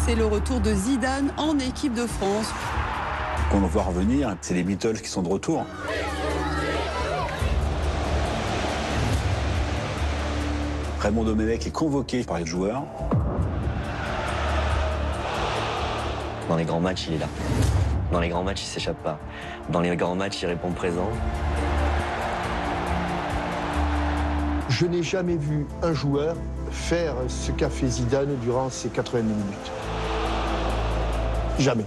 c'est le retour de Zidane en équipe de France. Qu'on le voit revenir, c'est les Beatles qui sont de retour. Raymond Domenech est convoqué par les joueurs. Dans les grands matchs, il est là. Dans les grands matchs, il ne s'échappe pas. Dans les grands matchs, il répond présent. Je n'ai jamais vu un joueur faire ce qu'a fait Zidane durant ces 80 minutes. Jamais.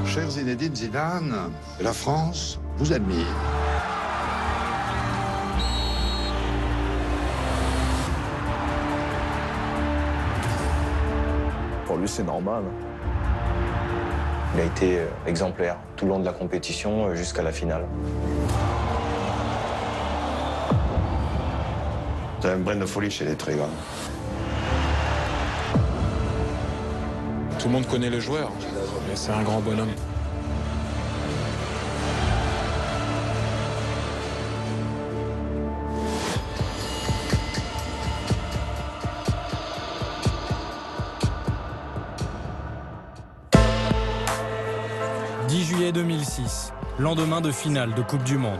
Cher Zinedine Zidane, la France vous admire. Pour lui, c'est normal. Il a été exemplaire tout le long de la compétition jusqu'à la finale. C'est un brin de folie chez les très grands. Tout le monde connaît le joueur, mais c'est un grand bonhomme. « 10 juillet 2006, lendemain de finale de Coupe du Monde.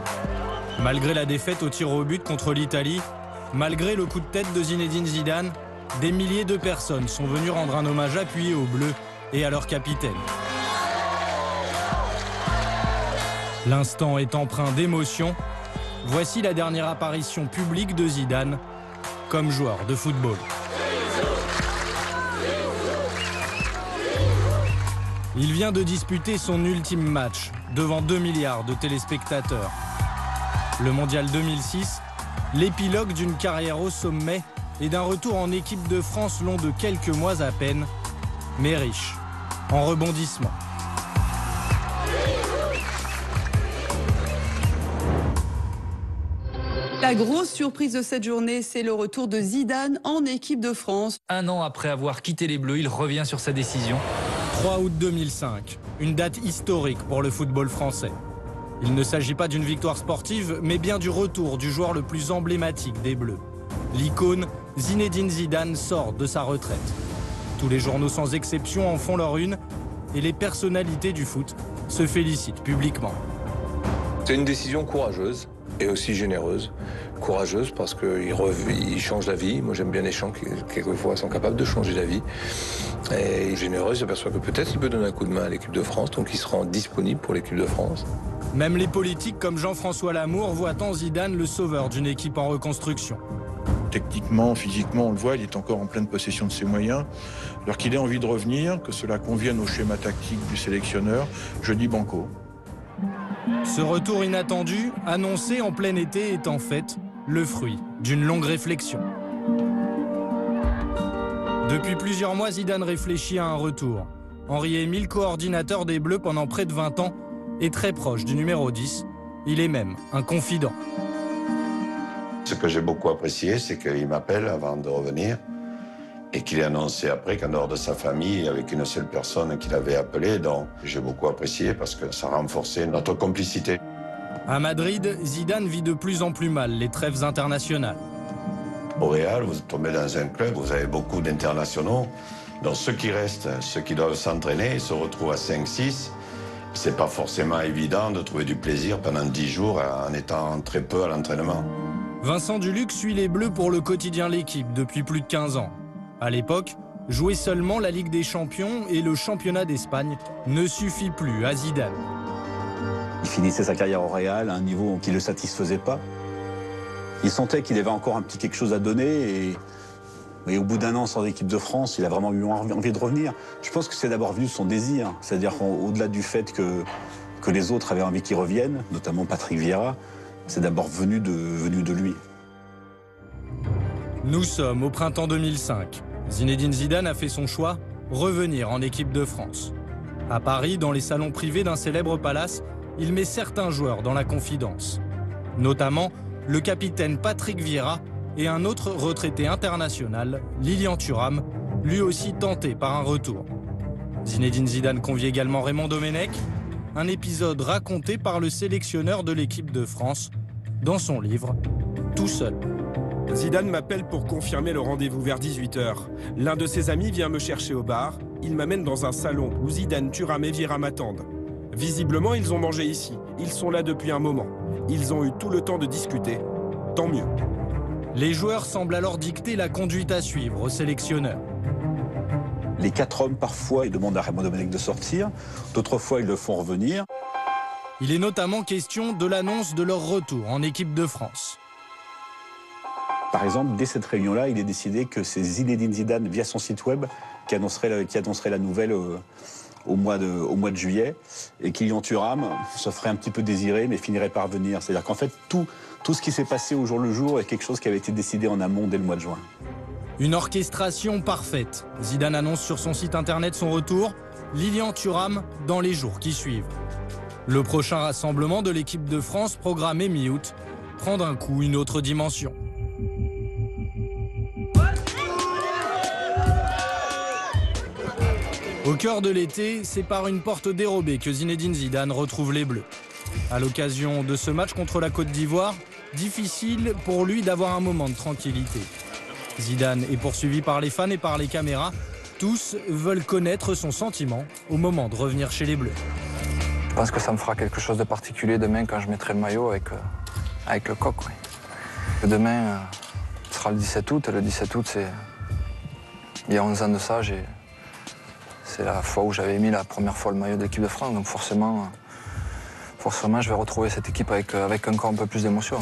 Malgré la défaite au tir au but contre l'Italie, malgré le coup de tête de Zinedine Zidane, des milliers de personnes sont venues rendre un hommage appuyé aux Bleus et à leur capitaine. L'instant est empreint d'émotion. Voici la dernière apparition publique de Zidane comme joueur de football. Il vient de disputer son ultime match devant 2 milliards de téléspectateurs. Le Mondial 2006, l'épilogue d'une carrière au sommet et d'un retour en équipe de France long de quelques mois à peine, mais riche en rebondissements. La grosse surprise de cette journée, c'est le retour de Zidane en équipe de France. Un an après avoir quitté les Bleus, il revient sur sa décision. 3 août 2005, une date historique pour le football français. Il ne s'agit pas d'une victoire sportive, mais bien du retour du joueur le plus emblématique des Bleus. L'icône, Zinedine Zidane, sort de sa retraite. Tous les journaux sans exception en font leur une et les personnalités du foot se félicitent publiquement. C'est une décision courageuse et aussi généreuse. Courageuse parce qu'il change la vie. Moi, j'aime bien les gens qui, quelquefois, sont capables de changer la vie. Et généreuse, j'aperçois que peut-être il peut donner un coup de main à l'équipe de France, donc il se rend disponible pour l'équipe de France. Même les politiques comme Jean-François Lamour voient en Zidane le sauveur d'une équipe en reconstruction. Techniquement, physiquement, on le voit, il est encore en pleine possession de ses moyens. Alors qu'il ait envie de revenir, que cela convienne au schéma tactique du sélectionneur, je dis banco. Ce retour inattendu, annoncé en plein été, est en fait le fruit d'une longue réflexion. Depuis plusieurs mois, Zidane réfléchit à un retour. Henri-Émile, coordinateur des Bleus pendant près de 20 ans, est très proche du numéro 10. Il est même un confident. Ce que j'ai beaucoup apprécié, c'est qu'il m'appelle avant de revenir et qu'il ait annoncé après qu'en dehors de sa famille, il n'y avait qu'une seule personne qu'il avait appelée. Donc j'ai beaucoup apprécié parce que ça renforçait notre complicité. À Madrid, Zidane vit de plus en plus mal les trêves internationales. Au Real, vous tombez dans un club, vous avez beaucoup d'internationaux. Donc ceux qui restent, ceux qui doivent s'entraîner, se retrouvent à 5-6. C'est pas forcément évident de trouver du plaisir pendant 10 jours en étant très peu à l'entraînement. Vincent Duluc suit les Bleus pour le quotidien L'Équipe depuis plus de 15 ans. À l'époque, jouer seulement la Ligue des Champions et le championnat d'Espagne ne suffit plus à Zidane. Il finissait sa carrière au Real à un niveau qui ne le satisfaisait pas. Il sentait qu'il avait encore un petit quelque chose à donner et au bout d'un an sans équipe de France, il a vraiment eu envie de revenir. Je pense que c'est d'abord venu de son désir, c'est-à-dire qu'au-delà du fait que les autres avaient envie qu'il revienne, notamment Patrick Vieira, c'est d'abord venu de lui. Nous sommes au printemps 2005. Zinedine Zidane a fait son choix, revenir en équipe de France. À Paris, dans les salons privés d'un célèbre palace, il met certains joueurs dans la confidence. Notamment le capitaine Patrick Vieira et un autre retraité international, Lilian Thuram, lui aussi tenté par un retour. Zinedine Zidane convie également Raymond Domenech, un épisode raconté par le sélectionneur de l'équipe de France dans son livre « Tout seul ». Zidane m'appelle pour confirmer le rendez-vous vers 18 h. L'un de ses amis vient me chercher au bar. Il m'amène dans un salon où Zidane, Thuram et Vieira m'attendent. Visiblement, ils ont mangé ici. Ils sont là depuis un moment. Ils ont eu tout le temps de discuter. Tant mieux. Les joueurs semblent alors dicter la conduite à suivre au sélectionneur. Les 4 hommes, parfois, ils demandent à Raymond Domenech de sortir. D'autres fois, ils le font revenir. Il est notamment question de l'annonce de leur retour en équipe de France. Par exemple, dès cette réunion-là, il est décidé que c'est Zinedine Zidane, via son site web, qui annoncerait la nouvelle au mois de juillet. Et Kylian Thuram se ferait un petit peu désirer, mais finirait par venir. C'est-à-dire qu'en fait, tout ce qui s'est passé au jour le jour est quelque chose qui avait été décidé en amont dès le mois de juin. Une orchestration parfaite. Zidane annonce sur son site internet son retour. Lilian Thuram dans les jours qui suivent. Le prochain rassemblement de l'équipe de France, programmé mi-août, prend d'un coup une autre dimension. Au cœur de l'été, c'est par une porte dérobée que Zinedine Zidane retrouve les Bleus. À l'occasion de ce match contre la Côte d'Ivoire, difficile pour lui d'avoir un moment de tranquillité. Zidane est poursuivi par les fans et par les caméras. Tous veulent connaître son sentiment au moment de revenir chez les Bleus. Je pense que ça me fera quelque chose de particulier demain quand je mettrai le maillot avec le coq. Oui. Demain, ce sera le 17 août. Le 17 août, c'est il y a 11 ans de ça. C'est la fois où j'avais mis la première fois le maillot de l'équipe de France. Donc forcément, je vais retrouver cette équipe avec encore un peu plus d'émotion.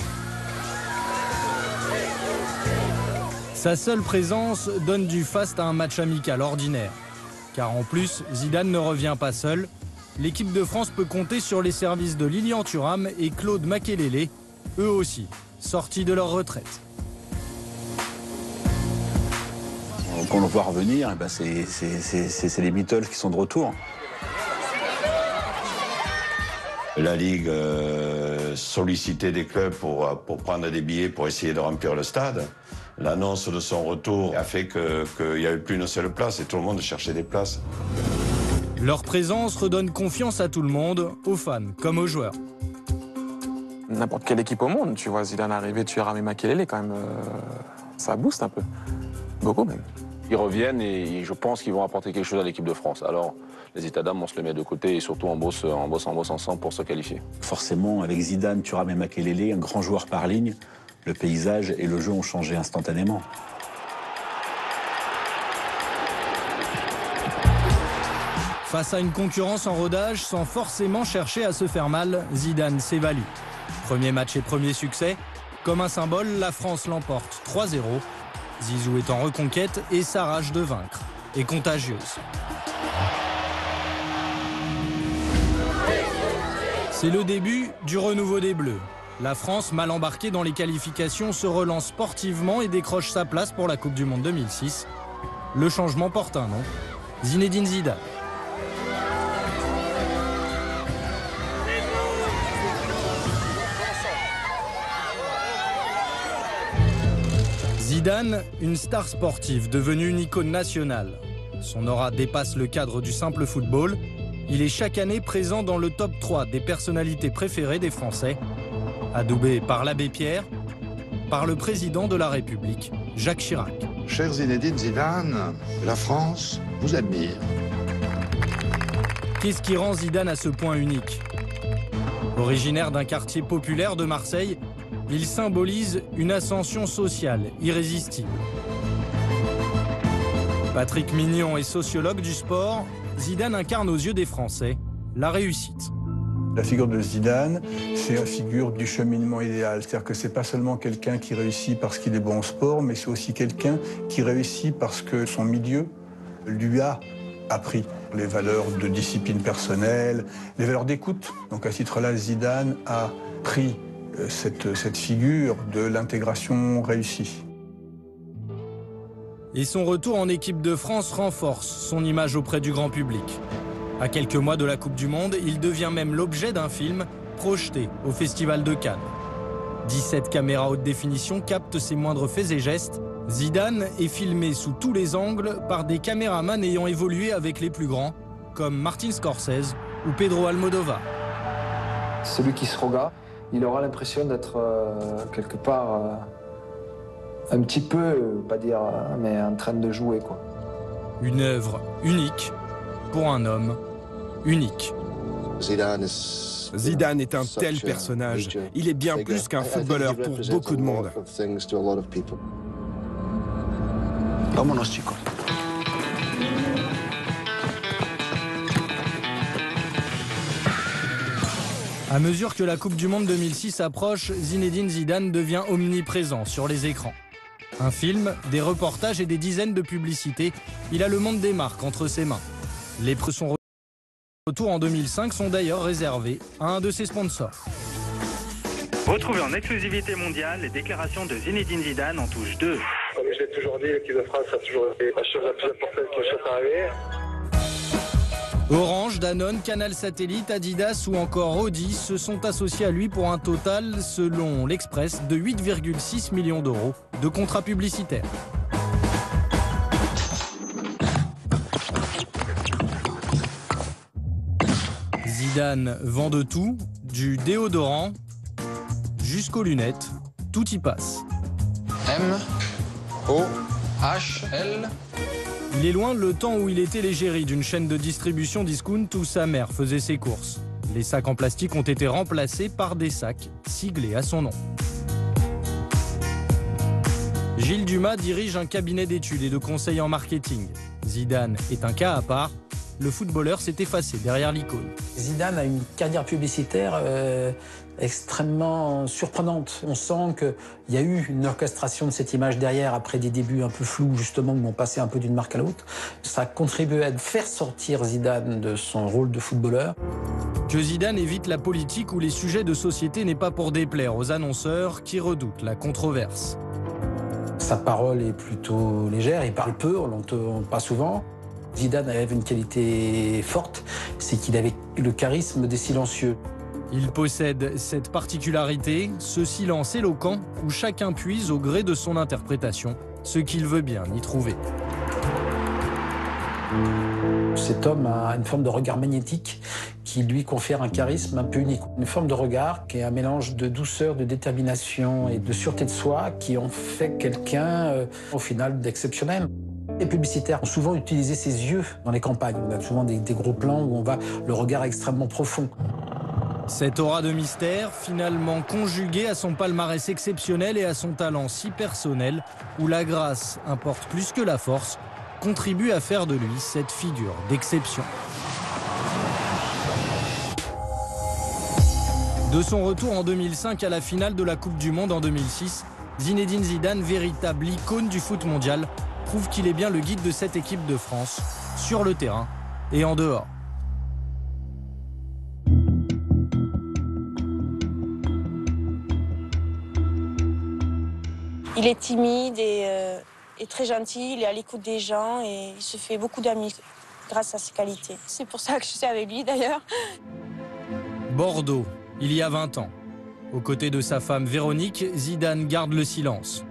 Sa seule présence donne du faste à un match amical ordinaire. Car en plus, Zidane ne revient pas seul. L'équipe de France peut compter sur les services de Lilian Thuram et Claude Makélélé, eux aussi, sortis de leur retraite. Quand on le voit revenir, c'est les Beatles qui sont de retour. La Ligue sollicitait des clubs pour prendre des billets pour essayer de remplir le stade. L'annonce de son retour a fait qu'il n'y avait plus une seule place et tout le monde cherchait des places. Leur présence redonne confiance à tout le monde, aux fans comme aux joueurs. N'importe quelle équipe au monde, tu vois Zidane arriver, Thuram et Makélélé, quand même, ça booste un peu. Beaucoup même. Ils reviennent et je pense qu'ils vont apporter quelque chose à l'équipe de France. Alors, les états d'âme, on se les met de côté et surtout on bosse ensemble pour se qualifier. Forcément, avec Zidane, Thuram et Makélélé, un grand joueur par ligne, le paysage et le jeu ont changé instantanément. Face à une concurrence en rodage, sans forcément chercher à se faire mal, Zidane s'évalue. Premier match et premier succès. Comme un symbole, la France l'emporte 3-0. Zizou est en reconquête et sa rage de vaincre est contagieuse. C'est le début du renouveau des Bleus. La France, mal embarquée dans les qualifications, se relance sportivement et décroche sa place pour la Coupe du Monde 2006. Le changement porte un nom, Zinedine Zidane. Zidane, une star sportive devenue une icône nationale. Son aura dépasse le cadre du simple football. Il est chaque année présent dans le top 3 des personnalités préférées des Français, adoubé par l'abbé Pierre, par le président de la République, Jacques Chirac. Cher Zinedine Zidane, la France vous admire. Qu'est-ce qui rend Zidane à ce point unique? Originaire d'un quartier populaire de Marseille, il symbolise une ascension sociale irrésistible. Patrick Mignon est sociologue du sport. Zidane incarne aux yeux des Français la réussite. La figure de Zidane, c'est la figure du cheminement idéal. C'est-à-dire que c'est pas seulement quelqu'un qui réussit parce qu'il est bon au sport, mais c'est aussi quelqu'un qui réussit parce que son milieu lui a appris les valeurs de discipline personnelle, les valeurs d'écoute. Donc à ce titre-là, Zidane a pris cette figure de l'intégration réussie. Et son retour en équipe de France renforce son image auprès du grand public. À quelques mois de la Coupe du Monde, il devient même l'objet d'un film projeté au Festival de Cannes. 17 caméras haute définition captent ses moindres faits et gestes. Zidane est filmé sous tous les angles par des caméramans ayant évolué avec les plus grands, comme Martin Scorsese ou Pedro Almodovar. Celui qui se regarde, il aura l'impression d'être quelque part Un petit peu, pas dire, mais en train de jouer, quoi. Une œuvre unique pour un homme unique. Zidane est un tel personnage. Il est bien plus qu'un footballeur pour beaucoup de monde. Vámonos, chicos. À mesure que la Coupe du Monde 2006 approche, Zinedine Zidane devient omniprésent sur les écrans. Un film, des reportages et des dizaines de publicités, il a le monde des marques entre ses mains. Les son retour en 2005 sont d'ailleurs réservés à un de ses sponsors. Retrouvez en exclusivité mondiale les déclarations de Zinedine Zidane en touche 2. Comme je l'ai toujours dit, l'équipe de France a toujours été la chose la plus importante qui soit arrivée. Orange, Danone, Canal Satellite, Adidas ou encore Audi se sont associés à lui pour un total, selon l'Express, de 8,6 millions d'euros de contrats publicitaires. Zidane vend de tout, du déodorant jusqu'aux lunettes, tout y passe. M-O-H-L. Il est loin le temps où il était l'égérie d'une chaîne de distribution discount où sa mère faisait ses courses. Les sacs en plastique ont été remplacés par des sacs siglés à son nom. Gilles Dumas dirige un cabinet d'études et de conseils en marketing. Zidane est un cas à part. Le footballeur s'est effacé derrière l'icône. Zidane a une carrière publicitaire extrêmement surprenante. On sent qu'il y a eu une orchestration de cette image derrière après des débuts un peu flous, justement, où on passait un peu d'une marque à l'autre. Ça a contribué à faire sortir Zidane de son rôle de footballeur. Que Zidane évite la politique ou les sujets de société n'est pas pour déplaire aux annonceurs qui redoutent la controverse. Sa parole est plutôt légère, il parle peu, on l'entend pas souvent. Zidane avait une qualité forte, c'est qu'il avait le charisme des silencieux. Il possède cette particularité, ce silence éloquent où chacun puise au gré de son interprétation ce qu'il veut bien y trouver. Cet homme a une forme de regard magnétique qui lui confère un charisme un peu unique. Une forme de regard qui est un mélange de douceur, de détermination et de sûreté de soi qui en fait quelqu'un, au final, d'exceptionnel. Les publicitaires ont souvent utilisé ses yeux dans les campagnes. On a souvent des gros plans où on va le regard extrêmement profond. Cette aura de mystère, finalement conjuguée à son palmarès exceptionnel et à son talent si personnel, où la grâce importe plus que la force, contribue à faire de lui cette figure d'exception. De son retour en 2005 à la finale de la Coupe du Monde en 2006, Zinedine Zidane, véritable icône du foot mondial, prouve qu'il est bien le guide de cette équipe de France, sur le terrain et en dehors. Il est timide et très gentil, il est à l'écoute des gens et il se fait beaucoup d'amis grâce à ses qualités. C'est pour ça que je suis avec lui d'ailleurs. Bordeaux, il y a 20 ans. Aux côtés de sa femme Véronique, Zidane garde le silence.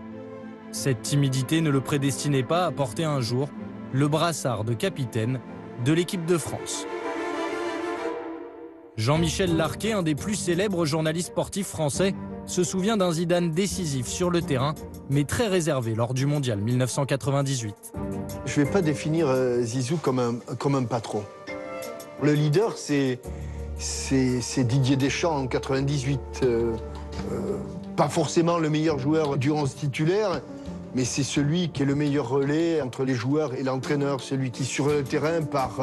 Cette timidité ne le prédestinait pas à porter un jour le brassard de capitaine de l'équipe de France. Jean-Michel Larquet, un des plus célèbres journalistes sportifs français, se souvient d'un Zidane décisif sur le terrain, mais très réservé lors du Mondial 1998. Je ne vais pas définir Zizou comme un patron. Le leader, c'est Didier Deschamps en 98. Pas forcément le meilleur joueur du 11 titulaire, mais c'est celui qui est le meilleur relais entre les joueurs et l'entraîneur. Celui qui, sur le terrain, par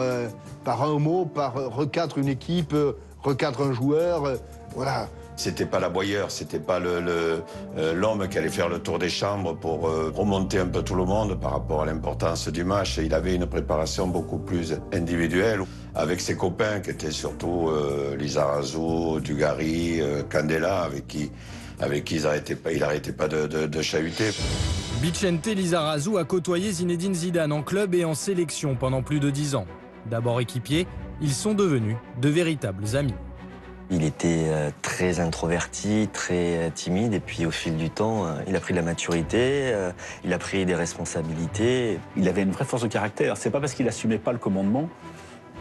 un mot, recadre une équipe, recadre un joueur. Voilà. C'était pas l'aboyeur, c'était pas l'homme qui allait faire le tour des chambres pour remonter un peu tout le monde par rapport à l'importance du match. Il avait une préparation beaucoup plus individuelle avec ses copains qui étaient surtout Lizarazu, Dugarry, Candela, avec qui il n'arrêtait pas de chahuter. Vicente Lizarazu a côtoyé Zinedine Zidane en club et en sélection pendant plus de 10 ans. D'abord équipiers, ils sont devenus de véritables amis. Il était très introverti, très timide, et puis au fil du temps, il a pris de la maturité, il a pris des responsabilités. Il avait une vraie force de caractère. C'est pas parce qu'il assumait pas le commandement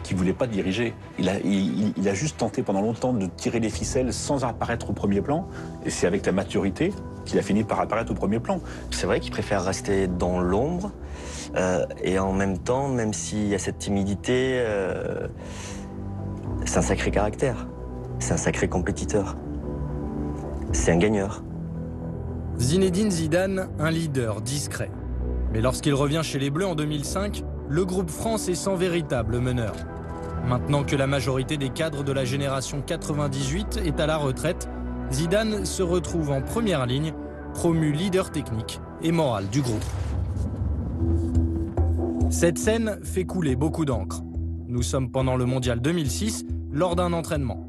qu'il ne voulait pas diriger. Il a juste tenté pendant longtemps de tirer les ficelles sans apparaître au premier plan. Et c'est avec la maturité qu'il a fini par apparaître au premier plan. C'est vrai qu'il préfère rester dans l'ombre. Et en même temps, même s'il y a cette timidité, c'est un sacré caractère. C'est un sacré compétiteur. C'est un gagneur. Zinedine Zidane, un leader discret. Mais lorsqu'il revient chez les Bleus en 2005, le groupe France est sans véritable meneur. Maintenant que la majorité des cadres de la génération 98 est à la retraite, Zidane se retrouve en première ligne, promu leader technique et moral du groupe. Cette scène fait couler beaucoup d'encre. Nous sommes pendant le Mondial 2006, lors d'un entraînement.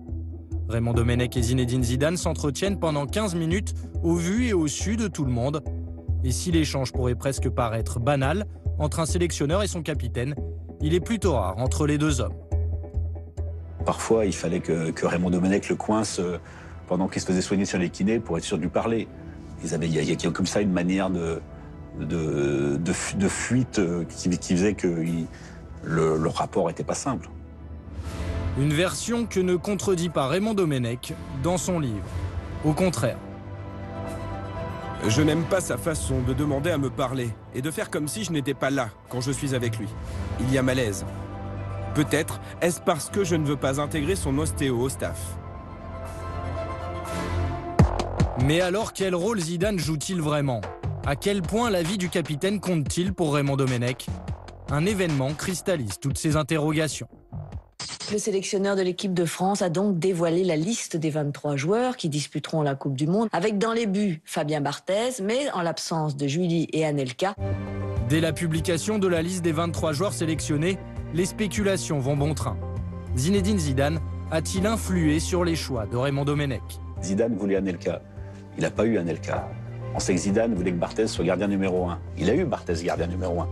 Raymond Domenech et Zinedine Zidane s'entretiennent pendant 15 minutes au vu et au su de tout le monde. Et si l'échange pourrait presque paraître banal entre un sélectionneur et son capitaine, il est plutôt rare entre les deux hommes. Parfois, il fallait que Raymond Domenech le coince pendant qu'il se faisait soigner sur les kinés pour être sûr de lui parler. Il y a comme ça une manière de fuite qui faisait que le rapport n'était pas simple. Une version que ne contredit pas Raymond Domenech dans son livre. Au contraire. Je n'aime pas sa façon de demander à me parler et de faire comme si je n'étais pas là quand je suis avec lui. Il y a malaise. Peut-être est-ce parce que je ne veux pas intégrer son ostéo au staff. Mais alors, quel rôle Zidane joue-t-il vraiment? À quel point la vie du capitaine compte-t-il pour Raymond Domenech? Un événement cristallise toutes ces interrogations. Le sélectionneur de l'équipe de France a donc dévoilé la liste des 23 joueurs qui disputeront la Coupe du Monde, avec dans les buts Fabien Barthez, mais en l'absence de Julie et Anelka. Dès la publication de la liste des 23 joueurs sélectionnés, les spéculations vont bon train. Zinedine Zidane a-t-il influé sur les choix de Raymond Domenech? Zidane voulait Anelka. Il n'a pas eu Anelka. On sait que Zidane voulait que Barthez soit gardien numéro 1. Il a eu Barthez gardien numéro 1.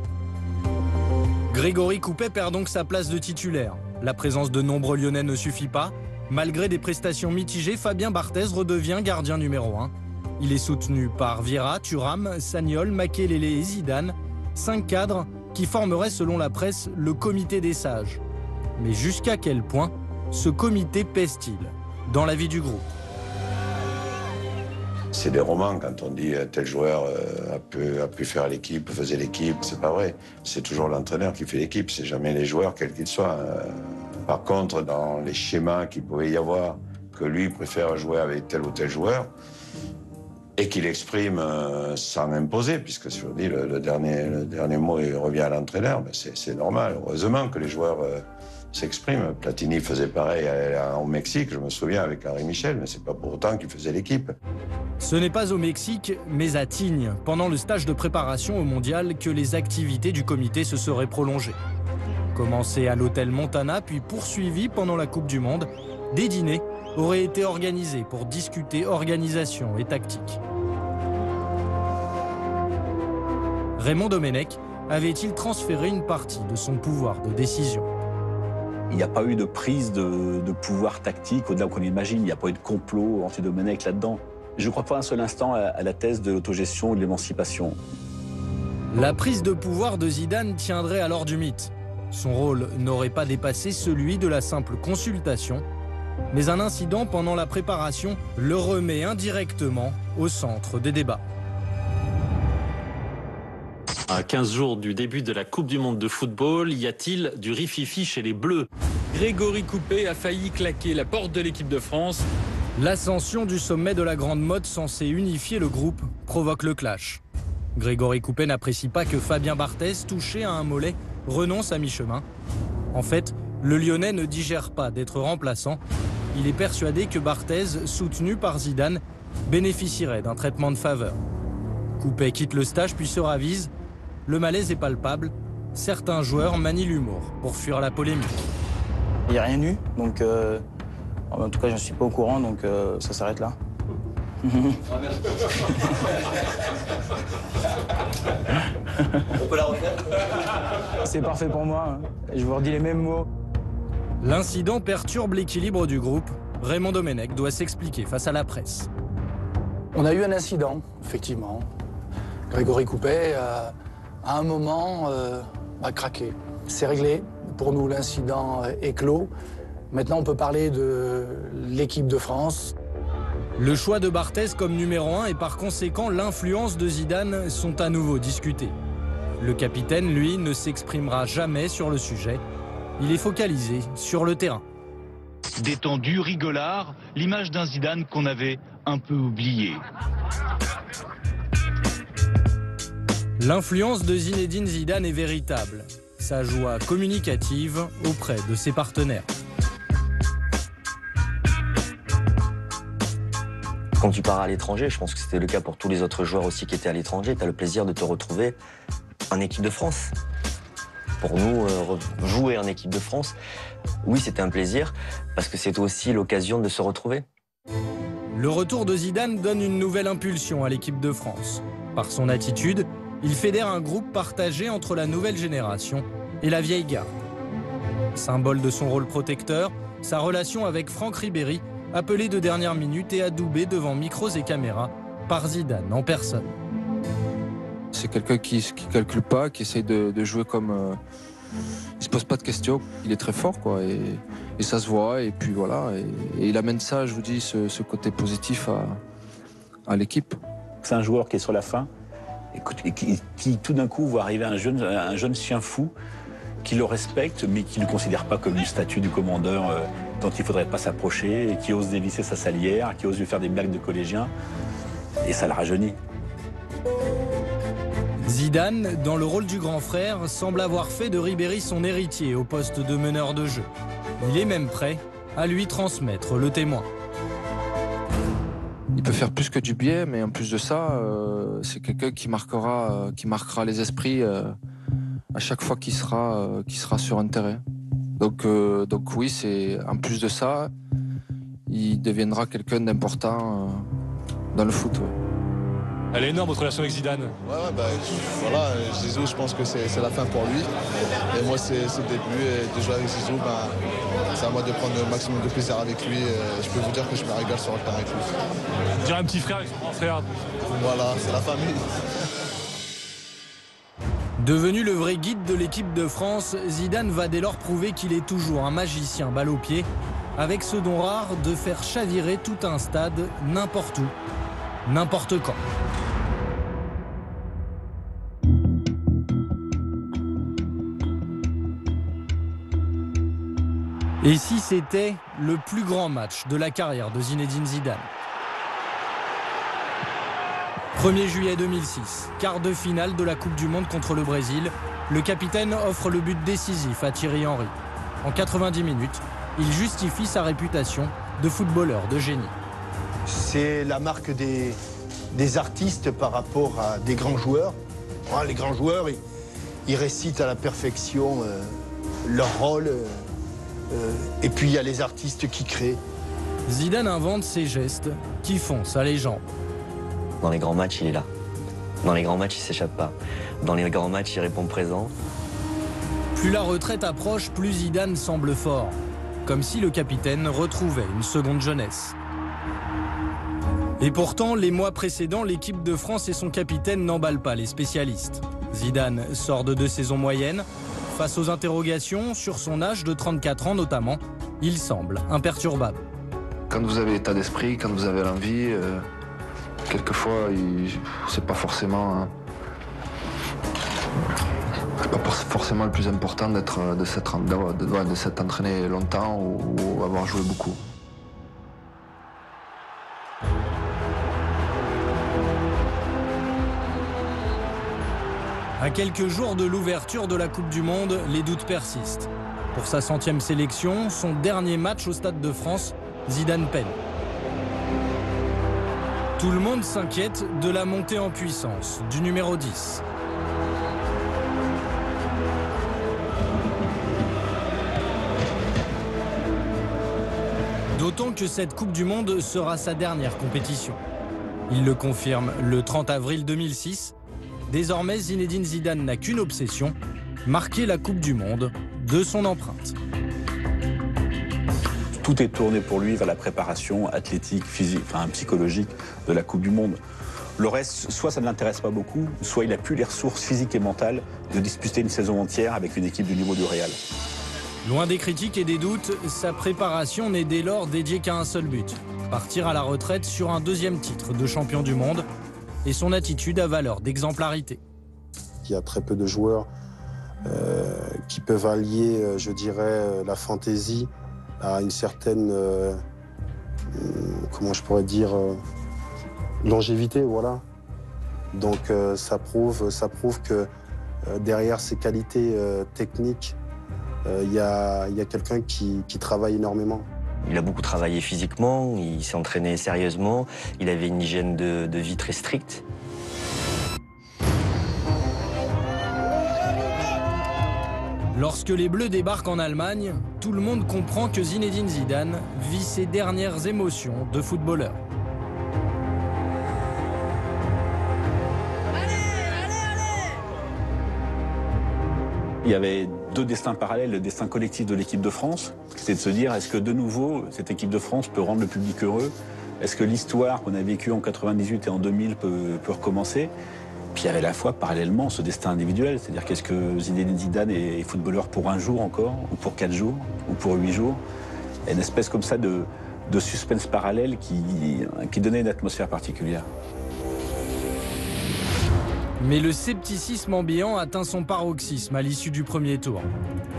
Grégory Coupet perd donc sa place de titulaire. La présence de nombreux Lyonnais ne suffit pas. Malgré des prestations mitigées, Fabien Barthez redevient gardien numéro 1. Il est soutenu par Vieira, Thuram, Sagnol, Makelele et Zidane, 5 cadres qui formeraient selon la presse le comité des sages. Mais jusqu'à quel point ce comité pèse-t-il dans la vie du groupe? C'est des romans quand on dit tel joueur a pu faire l'équipe, faisait l'équipe. C'est pas vrai. C'est toujours l'entraîneur qui fait l'équipe. C'est jamais les joueurs, quels qu'ils soient. Par contre, dans les schémas qu'il pouvait y avoir, que lui préfère jouer avec tel ou tel joueur, et qu'il exprime sans imposer, puisque si on dit le dernier mot il revient à l'entraîneur, ben c'est normal. Heureusement que les joueurs s'expriment. Platini faisait pareil au Mexique, je me souviens, avec Henri Michel, mais c'est pas pour autant qu'il faisait l'équipe. Ce n'est pas au Mexique, mais à Tignes, pendant le stage de préparation au Mondial, que les activités du comité se seraient prolongées. Commencé à l'hôtel Montana, puis poursuivi pendant la Coupe du Monde, des dîners auraient été organisés pour discuter organisation et tactique. Raymond Domenech avait-il transféré une partie de son pouvoir de décision? Il n'y a pas eu de prise de pouvoir tactique au-delà qu'on imagine. Il n'y a pas eu de complot anti-Domenech là-dedans. Je ne crois pas un seul instant à la thèse de l'autogestion ou de l'émancipation. La prise de pouvoir de Zidane tiendrait alors du mythe. Son rôle n'aurait pas dépassé celui de la simple consultation, mais un incident pendant la préparation le remet indirectement au centre des débats. À 15 jours du début de la Coupe du Monde de football, y a-t-il du rififi chez les Bleus? Grégory Coupet a failli claquer la porte de l'équipe de France. L'ascension du sommet de la grande mode censée unifier le groupe provoque le clash. Grégory Coupet n'apprécie pas que Fabien Barthez, touché à un mollet, renonce à mi-chemin. En fait, le Lyonnais ne digère pas d'être remplaçant. Il est persuadé que Barthez, soutenu par Zidane, bénéficierait d'un traitement de faveur. Coupet quitte le stage puis se ravise. Le malaise est palpable. Certains joueurs manient l'humour pour fuir la polémique. Il n'y a rien eu, donc en tout cas je ne suis pas au courant, donc ça s'arrête là. On peut la refaire? C'est parfait pour moi, je vous redis les mêmes mots. L'incident perturbe l'équilibre du groupe. Raymond Domenech doit s'expliquer face à la presse. On a eu un incident, effectivement. Grégory Coupet, à un moment, a craqué. C'est réglé Pour nous, l'incident est clos. Maintenant, on peut parler de l'équipe de France. Le choix de Barthez comme numéro 1 et par conséquent l'influence de Zidane sont à nouveau discutés. Le capitaine, lui, ne s'exprimera jamais sur le sujet. Il est focalisé sur le terrain. Détendu, rigolard, l'image d'un Zidane qu'on avait un peu oublié. L'influence de Zinedine Zidane est véritable. Sa joie communicative auprès de ses partenaires. Quand tu pars à l'étranger, je pense que c'était le cas pour tous les autres joueurs aussi qui étaient à l'étranger, tu as le plaisir de te retrouver en équipe de France. Pour nous, jouer en équipe de France, oui, c'était un plaisir, parce que c'est aussi l'occasion de se retrouver. Le retour de Zidane donne une nouvelle impulsion à l'équipe de France. Par son attitude, il fédère un groupe partagé entre la nouvelle génération et la vieille garde. Symbole de son rôle protecteur, sa relation avec Franck Ribéry, appelé de dernière minute et adoubé devant micros et caméras par Zidane en personne. C'est quelqu'un qui ne calcule pas, qui essaye de jouer comme... il se pose pas de questions. Il est très fort, quoi, et ça se voit. Et puis voilà, et il amène ça, je vous dis, ce côté positif à l'équipe. C'est un joueur qui est sur la fin et qui tout d'un coup voit arriver un jeune chien fou qui le respecte, mais qui ne le considère pas comme une statue du commandeur dont il ne faudrait pas s'approcher, et qui ose dévisser sa salière, qui ose lui faire des blagues de collégien. Et ça le rajeunit. Zidane, dans le rôle du grand frère, semble avoir fait de Ribéry son héritier au poste de meneur de jeu. Il est même prêt à lui transmettre le témoin. Il peut faire plus que du bien, mais en plus de ça, c'est quelqu'un qui marquera les esprits à chaque fois qu'il sera sur un terrain. Donc oui, en plus de ça, il deviendra quelqu'un d'important dans le foot. Ouais. Elle est énorme, votre relation avec Zidane. Voilà, Zizou, je pense que c'est la fin pour lui. Et moi, c'est le début. Et de jouer avec Zizou, c'est à moi de prendre le maximum de plaisir avec lui. Et je peux vous dire que je me régale sur le terrain avec lui. On dirait un petit frère avec son grand frère. Voilà, c'est la famille. Devenu le vrai guide de l'équipe de France, Zidane va dès lors prouver qu'il est toujours un magicien balle au pied, avec ce don rare de faire chavirer tout un stade n'importe où, n'importe quand. Et si c'était le plus grand match de la carrière de Zinedine Zidane? 1er juillet 2006, quart de finale de la Coupe du Monde contre le Brésil. Le capitaine offre le but décisif à Thierry Henry. En 90 minutes, il justifie sa réputation de footballeur de génie. C'est la marque des artistes par rapport à des grands joueurs. Les grands joueurs, ils récitent à la perfection leur rôle. Et puis il y a les artistes qui créent. Zidane invente ces gestes qui font sa légende. Dans les grands matchs, il est là. Dans les grands matchs, il ne s'échappe pas. Dans les grands matchs, il répond présent. Plus la retraite approche, plus Zidane semble fort. Comme si le capitaine retrouvait une seconde jeunesse. Et pourtant, les mois précédents, l'équipe de France et son capitaine n'emballent pas les spécialistes. Zidane sort de 2 saisons moyennes. Face aux interrogations sur son âge de 34 ans notamment, il semble imperturbable. Quand vous avez l'état d'esprit, quand vous avez l'envie, quelquefois, c'est pas forcément le plus important de s'être entraîné longtemps ou avoir joué beaucoup. À quelques jours de l'ouverture de la Coupe du Monde, les doutes persistent. Pour sa 100e sélection, son dernier match au Stade de France, Zidane peine. Tout le monde s'inquiète de la montée en puissance du numéro 10. D'autant que cette Coupe du Monde sera sa dernière compétition. Il le confirme le 30 avril 2006. Désormais, Zinedine Zidane n'a qu'une obsession, marquer la Coupe du Monde de son empreinte. Tout est tourné pour lui vers la préparation athlétique, physique, psychologique de la Coupe du Monde. Le reste, soit ça ne l'intéresse pas beaucoup, soit il n'a plus les ressources physiques et mentales de disputer une saison entière avec une équipe du niveau du Real. Loin des critiques et des doutes, sa préparation n'est dès lors dédiée qu'à un seul but. Partir à la retraite sur un deuxième titre de champion du monde et son attitude à valeur d'exemplarité. Il y a très peu de joueurs qui peuvent allier, je dirais, la fantaisie à une certaine, comment je pourrais dire, longévité, voilà. Donc ça prouve que derrière ces qualités techniques, il y a quelqu'un qui travaille énormément. Il a beaucoup travaillé physiquement, il s'est entraîné sérieusement, il avait une hygiène de vie très stricte. Lorsque les Bleus débarquent en Allemagne, tout le monde comprend que Zinedine Zidane vit ses dernières émotions de footballeur. Il y avait deux destins parallèles, le destin collectif de l'équipe de France, c'était de se dire est-ce que de nouveau cette équipe de France peut rendre le public heureux? Est-ce que l'histoire qu'on a vécue en 98 et en 2000 peut recommencer? Puis il y avait à la fois parallèlement ce destin individuel, c'est-à-dire qu'est-ce que Zinedine Zidane est footballeur pour un jour encore, ou pour 4 jours, ou pour 8 jours. Il y a une espèce comme ça de suspense parallèle qui donnait une atmosphère particulière. Mais le scepticisme ambiant atteint son paroxysme à l'issue du premier tour.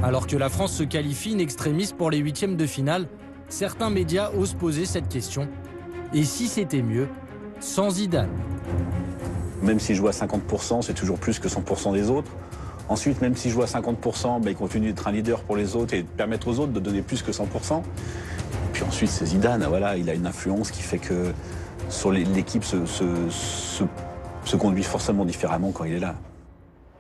Alors que la France se qualifie in extremis pour les huitièmes de finale, certains médias osent poser cette question. Et si c'était mieux sans Zidane? Même s'il joue à 50%, c'est toujours plus que 100% des autres. Ensuite, même s'il joue à 50%, il continue d'être un leader pour les autres et de permettre aux autres de donner plus que 100%. Puis ensuite, c'est Zidane, voilà, il a une influence qui fait que sur l'équipe se conduit forcément différemment quand il est là.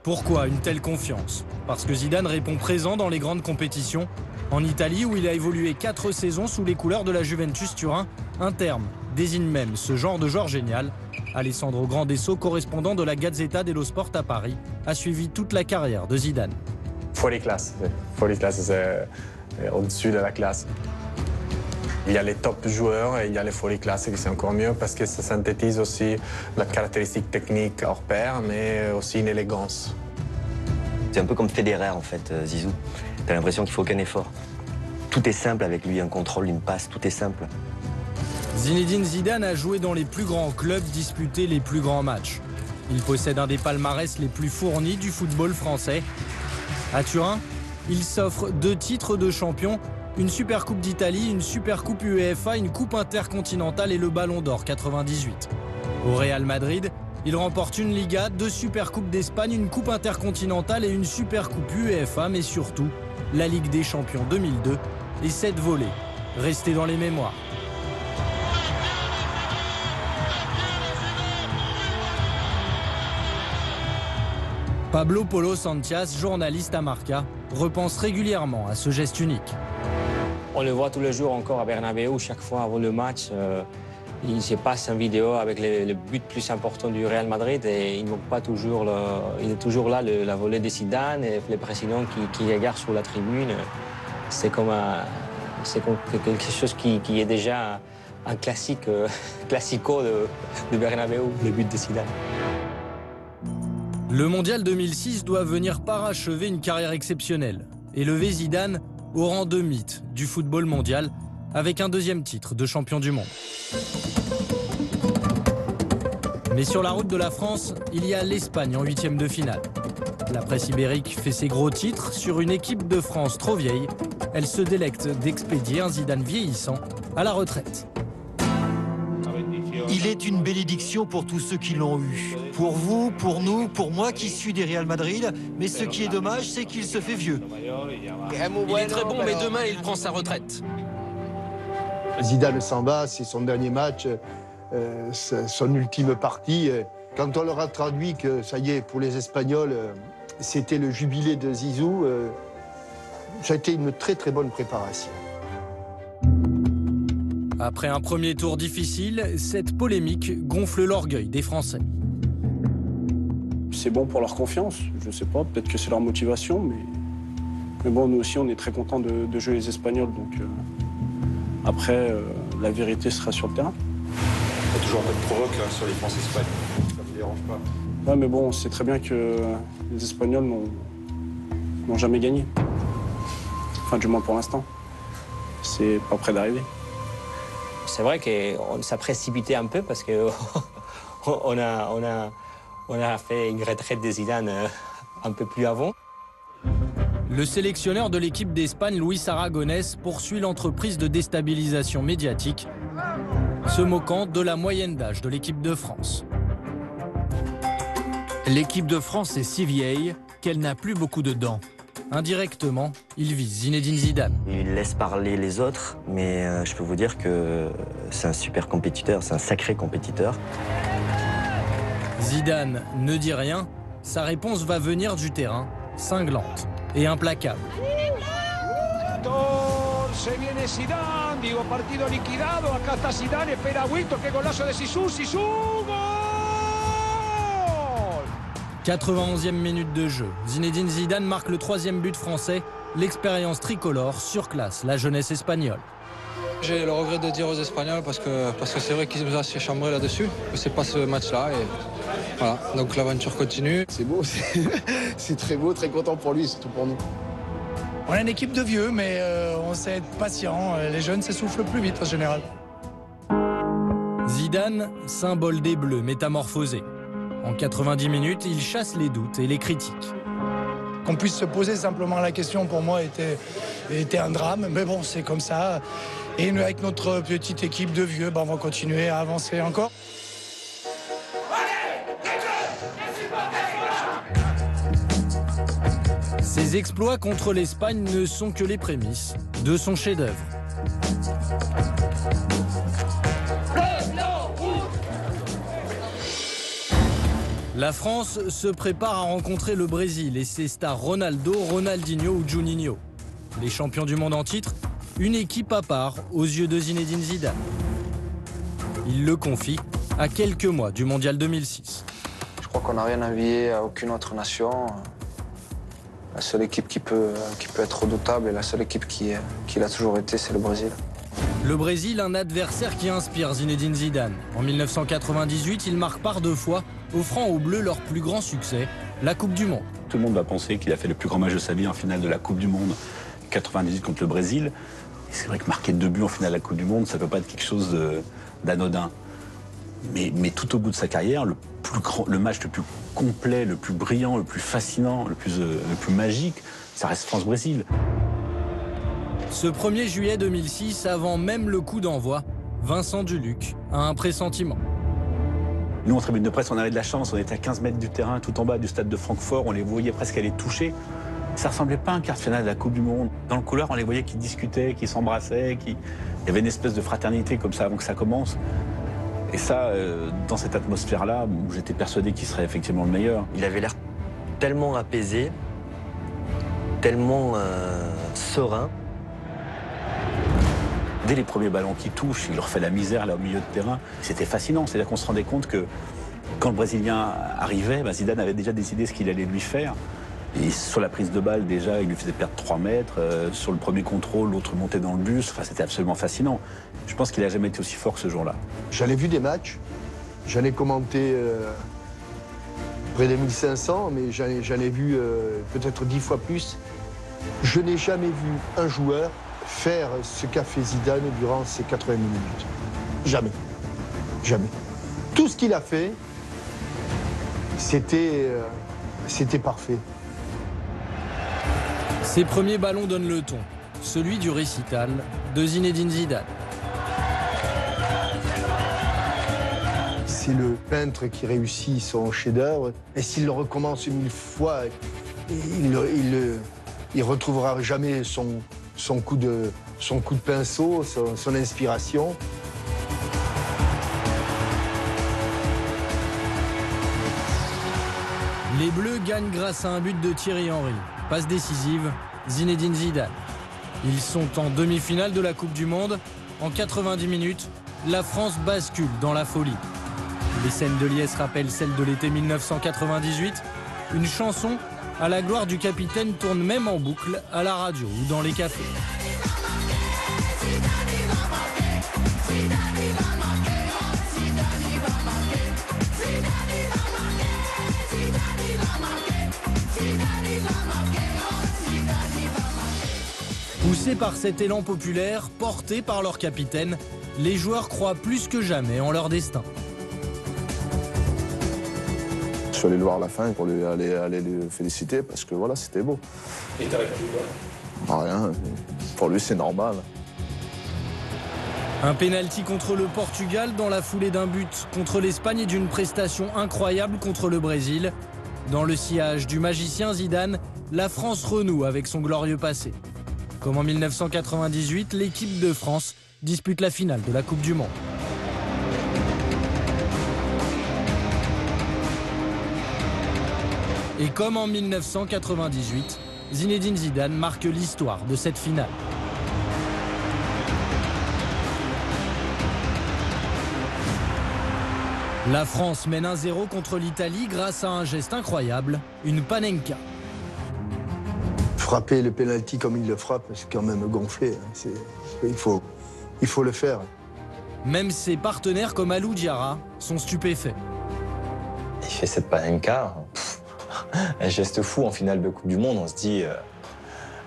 Pourquoi une telle confiance? Parce que Zidane répond présent dans les grandes compétitions. En Italie, où il a évolué 4 saisons sous les couleurs de la Juventus Turin, un terme désigne même ce genre de joueur génial. Alessandro Grandesso, correspondant de la Gazzetta dello Sport à Paris, a suivi toute la carrière de Zidane. Fuori classe, c'est au-dessus de la classe. Il y a les top joueurs et il y a les fuori classe qui c'est encore mieux parce que ça synthétise aussi la caractéristique technique hors pair, mais aussi une élégance. C'est un peu comme Federer en fait, Zizou. T'as l'impression qu'il ne faut aucun effort. Tout est simple avec lui, un contrôle, une passe, tout est simple. Zinedine Zidane a joué dans les plus grands clubs, disputé les plus grands matchs. Il possède un des palmarès les plus fournis du football français. À Turin, il s'offre 2 titres de champion, une Super Coupe d'Italie, une Super Coupe UEFA, une Coupe intercontinentale et le Ballon d'Or 98. Au Real Madrid, il remporte une Liga, 2 Super Coupes d'Espagne, une Coupe intercontinentale et une Super Coupe UEFA, mais surtout la Ligue des Champions 2002 et 7 volées, restés dans les mémoires. Pablo Polo Santias, journaliste à Marca, repense régulièrement à ce geste unique. On le voit tous les jours encore à Bernabéu, chaque fois avant le match. Il se passe une vidéo avec le but plus important du Real Madrid et il manque pas toujours. Il est toujours là, la volée de Zidane et le président qui regarde sur la tribune. C'est comme quelque chose qui est déjà un classico de Bernabéu, le but de Zidane. Le Mondial 2006 doit venir parachever une carrière exceptionnelle, élever Zidane au rang de mythe du football mondial avec un 2e titre de champion du monde. Mais sur la route de la France, il y a l'Espagne en 8e de finale. La presse ibérique fait ses gros titres sur une équipe de France trop vieille. Elle se délecte d'expédier un Zidane vieillissant à la retraite. Il est une bénédiction pour tous ceux qui l'ont eu. Pour vous, pour nous, pour moi qui suis des Real Madrid. Mais ce qui est dommage, c'est qu'il se fait vieux. Il est très bon, mais demain, il prend sa retraite. Zidane s'en va, c'est son dernier match, son ultime partie. Quand on leur a traduit que, ça y est, pour les Espagnols, c'était le jubilé de Zizou, ça a été une très très bonne préparation. Après un premier tour difficile, cette polémique gonfle l'orgueil des Français. C'est bon pour leur confiance, je sais pas, peut-être que c'est leur motivation, mais bon, nous aussi on est très contents de jouer les Espagnols, donc après la vérité sera sur le terrain. Il y a toujours un peu de provoque là, sur les France-Espagne, ça ne me dérange pas. Ouais, mais bon, on sait très bien que les Espagnols n'ont jamais gagné. Enfin, du moins pour l'instant. C'est pas près d'arriver. C'est vrai qu'on s'est précipité un peu parce que on a fait une retraite de Zidane un peu plus avant. Le sélectionneur de l'équipe d'Espagne, Luis Aragonès, poursuit l'entreprise de déstabilisation médiatique, se moquant de la moyenne d'âge de l'équipe de France. L'équipe de France est si vieille qu'elle n'a plus beaucoup de dents. Indirectement, il vise Zinedine Zidane. Il laisse parler les autres, mais je peux vous dire que c'est un super compétiteur, c'est un sacré compétiteur. Zidane ne dit rien, sa réponse va venir du terrain, cinglante et implacable. Se viene Zidane, digo partido liquidado, acá está Zidane, espera Agüito, que golazo de Zizou, gol! 91e minute de jeu. Zinedine Zidane marque le 3e but français. L'expérience tricolore surclasse la jeunesse espagnole. J'ai le regret de dire aux Espagnols parce que c'est vrai qu'ils nous ont assez chambré là-dessus. C'est pas ce match-là. Et voilà, donc l'aventure continue. C'est beau, c'est très beau, très content pour lui, surtout pour nous. On a une équipe de vieux, mais on sait être patient. Les jeunes s'essoufflent plus vite en général. Zidane, symbole des Bleus métamorphosés. En 90 minutes, il chasse les doutes et les critiques. Qu'on puisse se poser simplement la question, pour moi, était un drame. Mais bon, c'est comme ça. Et nous, avec notre petite équipe de vieux, on va continuer à avancer encore. Ses exploits contre l'Espagne ne sont que les prémices de son chef-d'œuvre. La France se prépare à rencontrer le Brésil et ses stars Ronaldo, Ronaldinho ou Juninho. Les champions du monde en titre, une équipe à part aux yeux de Zinedine Zidane. Il le confie à quelques mois du Mondial 2006. Je crois qu'on n'a rien envié à aucune autre nation. La seule équipe qui peut être redoutable et la seule équipe qui l'a toujours été, c'est le Brésil. Le Brésil, un adversaire qui inspire Zinedine Zidane. En 1998, il marque par 2 fois, offrant aux Bleus leur plus grand succès, la Coupe du Monde. Tout le monde va penser qu'il a fait le plus grand match de sa vie en finale de la Coupe du Monde 98 contre le Brésil. C'est vrai que marquer 2 buts en finale de la Coupe du Monde, ça ne peut pas être quelque chose d'anodin. Mais tout au bout de sa carrière, le match le plus complet, le plus brillant, le plus fascinant, le plus magique, ça reste France-Brésil. Ce 1er juillet 2006, avant même le coup d'envoi, Vincent Duluc a un pressentiment. Nous, en tribune de presse, on avait de la chance. On était à 15 mètres du terrain, tout en bas du stade de Francfort. On les voyait presque aller toucher. Ça ressemblait pas à un quart de finale de la Coupe du Monde. Dans le couloir, on les voyait qui discutaient, qui s'embrassaient. Il y avait une espèce de fraternité comme ça avant que ça commence. Et ça, dans cette atmosphère-là, j'étais persuadé qu'il serait effectivement le meilleur. Il avait l'air tellement apaisé, tellement serein. Dès les premiers ballons qu'il touche, il leur fait la misère là au milieu de terrain. C'était fascinant. C'est-à-dire qu'on se rendait compte que quand le Brésilien arrivait, Zidane avait déjà décidé ce qu'il allait lui faire. Et sur la prise de balle, déjà, il lui faisait perdre 3 mètres. Sur le premier contrôle, l'autre montait dans le bus. Enfin, c'était absolument fascinant. Je pense qu'il n'a jamais été aussi fort que ce jour-là. J'en ai vu des matchs. J'en ai commenté près de 1500, mais j'en ai vu peut-être 10 fois plus. Je n'ai jamais vu un joueur faire ce qu'a fait Zidane durant ces 80 minutes. Jamais. Jamais. Tout ce qu'il a fait, c'était parfait. Ses premiers ballons donnent le ton, celui du récital de Zinedine Zidane. C'est le peintre qui réussit son chef-d'œuvre, et s'il le recommence 1000 fois, il ne retrouvera jamais son coup de pinceau, son inspiration. Les Bleus gagnent grâce à un but de Thierry Henry. Passe décisive, Zinedine Zidane. Ils sont en demi-finale de la Coupe du Monde. En 90 minutes, la France bascule dans la folie. Les scènes de liesse rappellent celles de l'été 1998. Une chanson à la gloire du capitaine tourne même en boucle à la radio ou dans les cafés. Poussés par cet élan populaire, portés par leur capitaine, les joueurs croient plus que jamais en leur destin. Je suis allé le voir à la fin pour aller le féliciter parce que voilà, c'était beau. Et t'as répondu quoi? Rien, pour lui c'est normal. Un pénalty contre le Portugal dans la foulée d'un but contre l'Espagne et d'une prestation incroyable contre le Brésil. Dans le sillage du magicien Zidane, la France renoue avec son glorieux passé. Comme en 1998, l'équipe de France dispute la finale de la Coupe du Monde. Et comme en 1998, Zinedine Zidane marque l'histoire de cette finale. La France mène 1-0 contre l'Italie grâce à un geste incroyable, une panenka. Frapper le pénalty comme il le frappe, c'est quand même gonflé. Hein. Il faut le faire. Même ses partenaires comme Alou Diarra sont stupéfaits. Il fait cette panenka, un geste fou en finale de Coupe du Monde. On se dit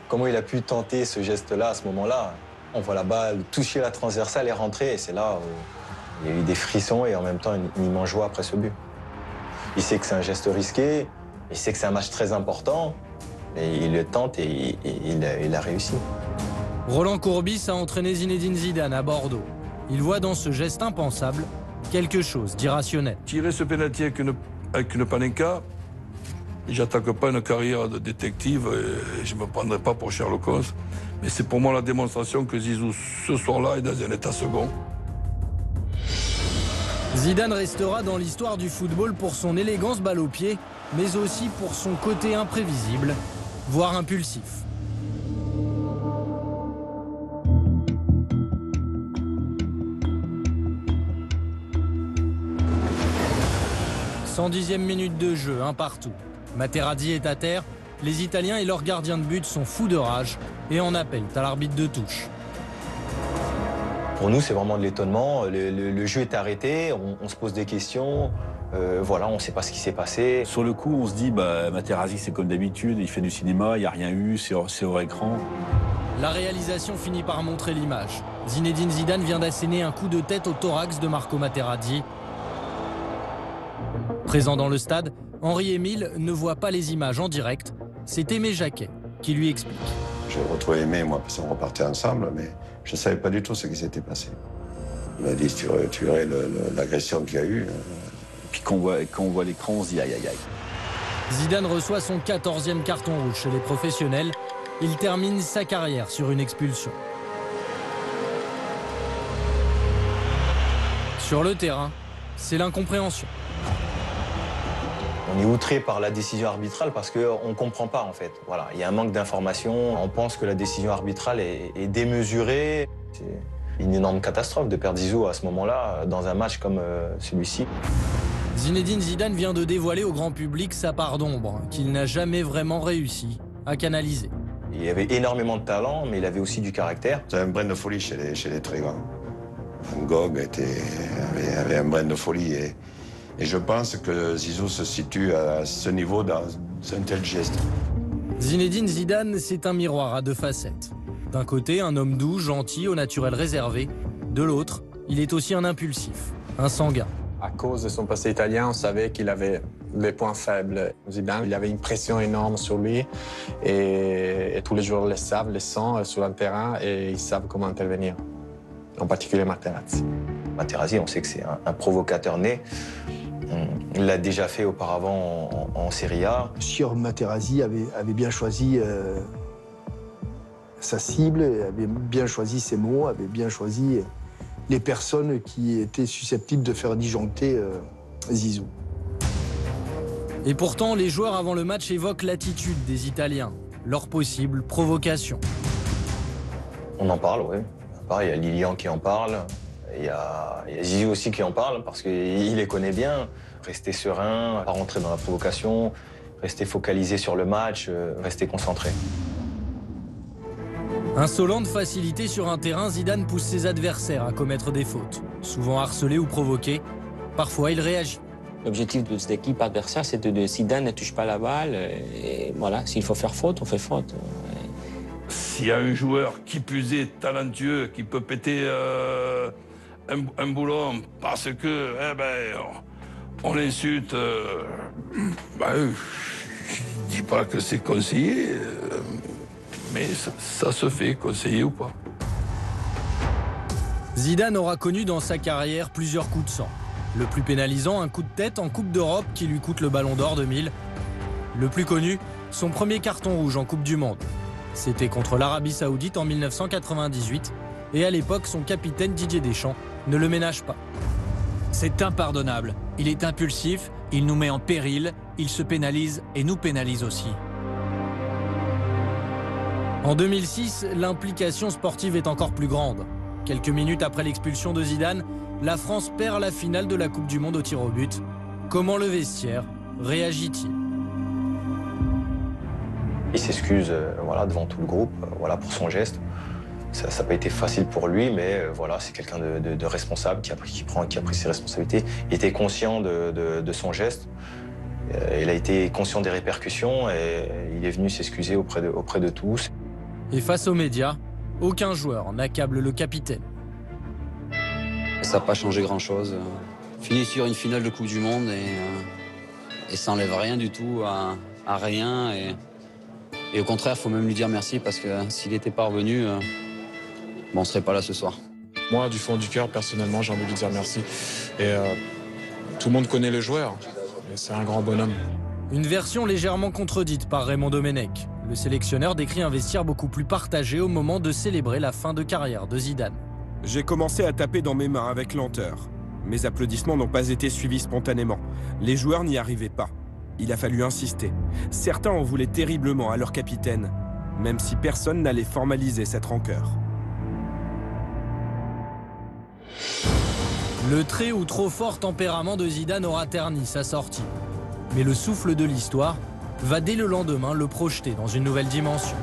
comment il a pu tenter ce geste-là à ce moment-là. On voit la balle toucher la transversale et rentrer, et c'est là où il y a eu des frissons et en même temps une immense joie après ce but. Il sait que c'est un geste risqué, il sait que c'est un match très important, mais il le tente et il a réussi. Roland Courbis a entraîné Zinedine Zidane à Bordeaux. Il voit dans ce geste impensable quelque chose d'irrationnel. Tirer ce pénalty avec une panenka, j'attaque pas une carrière de détective et je ne me prendrai pas pour Sherlock Holmes. Mais c'est pour moi la démonstration que Zizou, ce soir-là, est dans un état second. Zidane restera dans l'histoire du football pour son élégance balle au pied, mais aussi pour son côté imprévisible, voire impulsif. « 110e minute de jeu, un partout. Materazzi est à terre, les Italiens et leurs gardiens de but sont fous de rage et en appellent à l'arbitre de touche. Pour nous, c'est vraiment de l'étonnement. Le jeu est arrêté, on se pose des questions. Voilà, on ne sait pas ce qui s'est passé. Sur le coup, on se dit, Materazzi, c'est comme d'habitude, il fait du cinéma, il n'y a rien eu, c'est hors écran. La réalisation finit par montrer l'image. Zinedine Zidane vient d'asséner un coup de tête au thorax de Marco Materazzi. Présent dans le stade, Henri-Émile ne voit pas les images en direct. C'est Aimé Jacquet qui lui explique. J'ai retrouvé Aimé, moi, parce qu'on repartait ensemble, mais je ne savais pas du tout ce qui s'était passé. Il m'a dit, tu verrais l'agression qu'il y a eu. Puis quand on voit l'écran, on se dit aïe aïe aïe. Zidane reçoit son 14e carton rouge chez les professionnels. Il termine sa carrière sur une expulsion. Sur le terrain, c'est l'incompréhension. On est outré par la décision arbitrale parce qu'on ne comprend pas en fait. Voilà, il y a un manque d'information. On pense que la décision arbitrale est démesurée. C'est une énorme catastrophe de perdre Zizou à ce moment-là dans un match comme celui-ci. Zinedine Zidane vient de dévoiler au grand public sa part d'ombre qu'il n'a jamais vraiment réussi à canaliser. Il avait énormément de talent, mais il avait aussi du caractère. C'est un brin de folie chez les très grands. Van Gogh avait un brin de folie et je pense que Zizou se situe à ce niveau dans un tel geste. Zinedine Zidane, c'est un miroir à deux facettes. D'un côté, un homme doux, gentil, au naturel réservé. De l'autre, il est aussi un impulsif, un sanguin. À cause de son passé italien, on savait qu'il avait des points faibles. Zidane, il avait une pression énorme sur lui et tous les joueurs le savent, le sentent sur un terrain et ils savent comment intervenir, en particulier Materazzi. Materazzi, on sait que c'est un provocateur né. Il l'a déjà fait auparavant en Serie A. Sior Materazzi avait bien choisi sa cible, avait bien choisi ses mots, avait bien choisi les personnes qui étaient susceptibles de faire disjoncter Zizou. Et pourtant, les joueurs avant le match évoquent l'attitude des Italiens, leur possible provocation. On en parle, oui. Il y a Lilian qui en parle, il y a Zizou aussi qui en parle parce qu'il les connaît bien. Rester serein, pas rentrer dans la provocation, rester focalisé sur le match, rester concentré. Insolent de facilité sur un terrain, Zidane pousse ses adversaires à commettre des fautes. Souvent harcelé ou provoqué, parfois il réagit. L'objectif de cette équipe adversaire, c'est de Zidane ne touche pas la balle. Et voilà, s'il faut faire faute, on fait faute. s'il y a un joueur qui plus est talentueux, qui peut péter un boulon parce que on l'insulte, je ne dis pas que c'est conseillé, mais ça se fait, conseiller ou pas. Zidane aura connu dans sa carrière plusieurs coups de sang. Le plus pénalisant, un coup de tête en Coupe d'Europe qui lui coûte le Ballon d'Or 2000. Le plus connu, son premier carton rouge en Coupe du Monde. C'était contre l'Arabie Saoudite en 1998 et à l'époque, son capitaine Didier Deschamps ne le ménage pas. C'est impardonnable. Il est impulsif, il nous met en péril, il se pénalise et nous pénalise aussi. En 2006, l'implication sportive est encore plus grande. Quelques minutes après l'expulsion de Zidane, la France perd la finale de la Coupe du Monde au tir au but. Comment le vestiaire réagit-il? Il s'excuse devant tout le groupe pour son geste. Ça n'a pas été facile pour lui, mais c'est quelqu'un de responsable qui a pris ses responsabilités. Il était conscient de son geste. Il a été conscient des répercussions et il est venu s'excuser auprès de tous. Et face aux médias, aucun joueur n'accable le capitaine. Ça n'a pas changé grand-chose. Fini sur une finale de Coupe du Monde et ça n'enlève rien du tout à rien. Et au contraire, il faut même lui dire merci parce que s'il n'était pas revenu, on ne serait pas là ce soir. Moi, du fond du cœur, personnellement, j'ai envie de lui dire merci. Et tout le monde connaît le joueur. C'est un grand bonhomme. Une version légèrement contredite par Raymond Domenech. Le sélectionneur décrit un vestiaire beaucoup plus partagé au moment de célébrer la fin de carrière de Zidane. J'ai commencé à taper dans mes mains avec lenteur. Mes applaudissements n'ont pas été suivis spontanément. Les joueurs n'y arrivaient pas. Il a fallu insister. Certains en voulaient terriblement à leur capitaine, même si personne n'allait formaliser cette rancœur. Le très ou trop fort tempérament de Zidane aura terni sa sortie. Mais le souffle de l'histoire va dès le lendemain le projeter dans une nouvelle dimension.